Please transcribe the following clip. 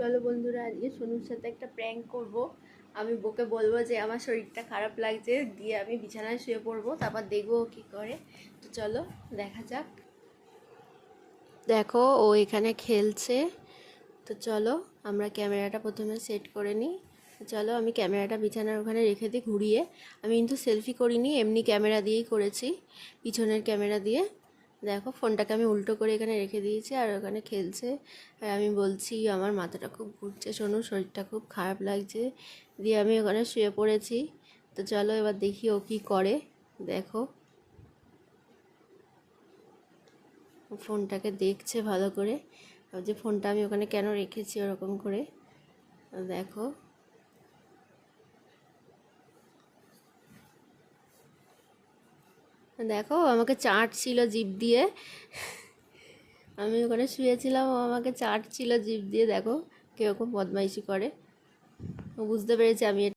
চলো বন্ধুরা, আজকে সোনুর সাথে একটা প্র্যাঙ্ক করব। আমি বউকে বলবো যে আমার শরীরটা খারাপ লাগছে, দিয়ে আমি বিছানায় শুয়ে পড়বো, তারপর দেখবো ও কী করে। তো চলো দেখা যাক। দেখো ও এখানে খেলছে। তো চলো আমরা ক্যামেরাটা প্রথমে সেট করে নিই। চলো আমি ক্যামেরাটা বিছানার ওখানে রেখে দিই ঘুরিয়ে। আমি কিন্তু সেলফি করিনি, এমনি ক্যামেরা দিয়েই করেছি, পিছনের ক্যামেরা দিয়ে। দেখো ফোনটাকে আমি উল্টো করে এখানে রেখে দিয়েছি আর ওখানে খেলছে। আর আমি বলছি আমার মাথাটা খুব ঘুরছে, শোনো শরীরটা খুব খারাপ লাগছে, দিয়ে আমি ওখানে শুয়ে পড়েছি। তো চলো এবার দেখি ও কী করে। দেখো ফোনটাকে দেখছে ভালো করে, যে ফোনটা আমি ওখানে কেন রেখেছি ওরকম করে। দেখো দেখো আমাকে চাটছিল জিভ দিয়ে। আমি ওখানে শুয়েছিলাম, ও আমাকে চাটছিল জিভ দিয়ে। দেখো কীরকম বদমাইশি করে। ও বুঝতে পেরেছে আমি